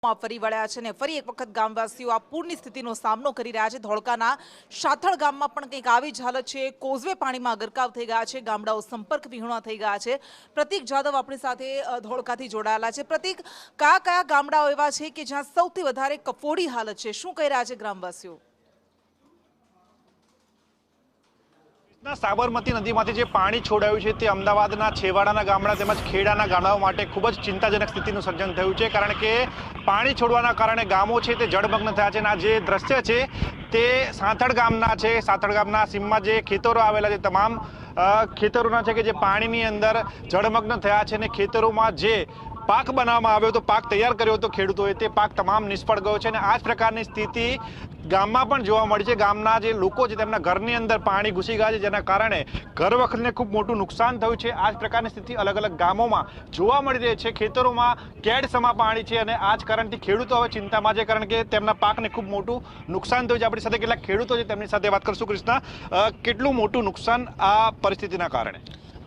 ફરી વળ્યા છે ને ફરી એક વખત ગામવાસીઓ આ પૂરની સ્થિતિનો સામનો કરી રહ્યા છે। ધોળકાના શાથળ ગામમાં પણ કંઈક આવી જ હાલત છે। કોઝવે પાણીમાં ગરકાવ થઈ ગયા છે, ગામડાઓ સંપર્ક વિહોણા થઈ ગયા છે। પ્રતીક જાદવ આપણી સાથે ધોળકાથી જોડાયેલા છે। પ્રતીક, કયા કયા ગામડાઓ એવા છે કે જ્યાં સૌથી વધારે કફોડી હાલત છે, શું કહી રહ્યા છે ગ્રામવાસીઓ? સાબરમતી નદીમાંથી જે પાણી છોડાયું છે તે અમદાવાદના છેવાડાના ગામડા તેમજ ખેડાના ગામડાઓ માટે ખૂબ જ ચિંતાજનક સ્થિતિનું સર્જન થયું છે, કારણ કે પાણી છોડવાના કારણે ગામો છે તે જળમગ્ન થયા છે। અને આ જે દ્રશ્ય છે તે સાંથળ ગામના છે। સાંથળ ગામના સીમમાં જે ખેતરો આવેલા છે તમામ ખેતરોના છે કે જે પાણીની અંદર જળમગ્ન થયા છે અને ખેતરોમાં જે પાક બનાવવામાં આવ્યો હતો, પાક તૈયાર કર્યો હતો ખેડૂતોએ, તે પાક તમામ નિષ્ફળ ગયો છે। અને આ જ પ્રકારની સ્થિતિ ગામમાં પણ જોવા મળી છે। ગામના જે લોકો છે તેમના ઘરની અંદર પાણી ઘૂસી ગયા છે, જેના કારણે ઘર વખરીને ખૂબ મોટું નુકસાન થયું છે। આ જ પ્રકારની સ્થિતિ અલગ અલગ ગામોમાં જોવા મળી રહી છે। ખેતરોમાં કેડસમા પાણી છે અને આ જ કારણથી ખેડૂતો હવે ચિંતામાં છે, કારણ કે તેમના પાકને ખૂબ મોટું નુકસાન થયું છે। આપણી સાથે કેટલાક ખેડૂતો છે, તેમની સાથે વાત કરશું। કૃષ્ણા, કેટલું મોટું નુકસાન આ પરિસ્થિતિના કારણે?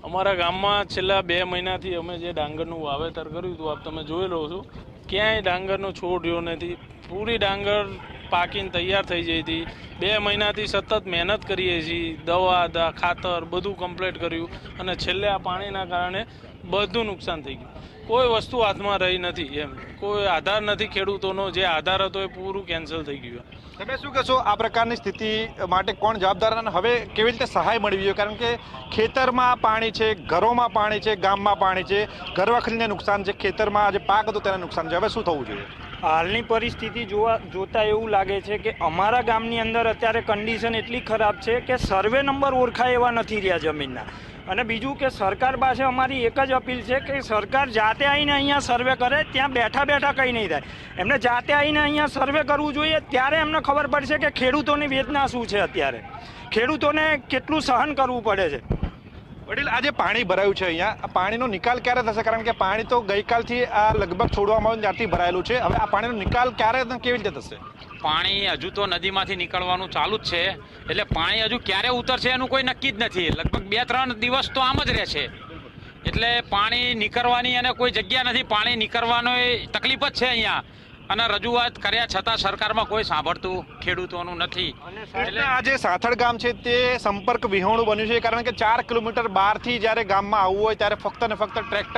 અમારા ગામમાં છેલ્લા 2 મહિનાથી અમે જે ડાંગરનું વાવેતર કર્યું હતું, આપ તમે જોઈ લો છો, ક્યાંય ડાંગરનો છોડ રહ્યો નથી। પૂરી ડાંગર પાકીને તૈયાર થઈ જઈ હતી। 2 મહિનાથી સતત મહેનત કરીએ છીએ, દવા ખાતર બધું કમ્પ્લીટ કર્યું અને છેલ્લે આ પાણીના કારણે બધું નુકસાન થઈ ગયું। કોઈ વસ્તુ હાથમાં રહી નથી, એમ કોઈ આધાર નથી ખેડૂતોનો, જે આધાર હતો એ પૂરું કેન્સલ થઈ ગયું। તમે શું કહેશો, આ પ્રકારની સ્થિતિ માટે કોણ જવાબદાર અને હવે કેવી રીતે સહાય મળવી જોઈએ? કારણ કે ખેતરમાં પાણી છે, ઘરોમાં પાણી છે, ગામમાં પાણી છે, ઘરવખરીને નુકસાન છે, ખેતરમાં જે પાક હતો તેને નુકસાન છે, હવે શું થવું જોઈએ? હાલની પરિસ્થિતિ જોતા એવું લાગે છે કે અમારા ગામની અંદર અત્યારે કન્ડિશન એટલી ખરાબ છે કે સર્વે નંબર ઓળખાય એવા નથી રહ્યા જમીનના। અને બીજું કે સરકાર પાસે અમારી એક જ અપીલ છે કે સરકાર જાતે આવીને અહીંયા સર્વે કરે, ત્યાં બેઠા બેઠા કંઈ નહીં થાય। એમને જાતે આવીને અહીંયા સર્વે કરવું જોઈએ, ત્યારે એમને ખબર પડશે કે ખેડૂતોની વેદના શું છે, અત્યારે ખેડૂતોને કેટલું સહન કરવું પડે છે। વડીલ, આ જે પાણી ભરાયું છે અહીંયા, આ પાણીનો નિકાલ ક્યારે થશે? કારણ કે પાણી તો ગઈકાલથી આ લગભગ છોડવામાં આવ્યું ત્યારથી ભરાયેલું છે, હવે આ પાણીનો નિકાલ ક્યારે કેવી રીતે થશે? પાણી હજુ તો નદીમાંથી નીકળવાનું ચાલુ જ છે, એટલે પાણી હજુ ક્યારે ઉતરશે એનું કોઈ નક્કી જ નથી। લગભગ 2-3 દિવસ તો આમ જ રહેશે, એટલે પાણી નીકળવાની અને કોઈ જગ્યા નથી। પાણી નીકળવાનો તકલીફ જ છે અહીંયા, અને રજૂઆત કર્યા છતાં સરકારમાં કોઈ સાંભળતું ખેડૂતોનું નથી। એટલે આ જે સાંથળ ગામ છે તે સંપર્ક વિહોણું બન્યું છે, કારણ કે 4 કિલોમીટર બહારથી જ્યારે ગામમાં આવવું હોય ત્યારે ફક્ત ને ફક્ત ટ્રેક્ટર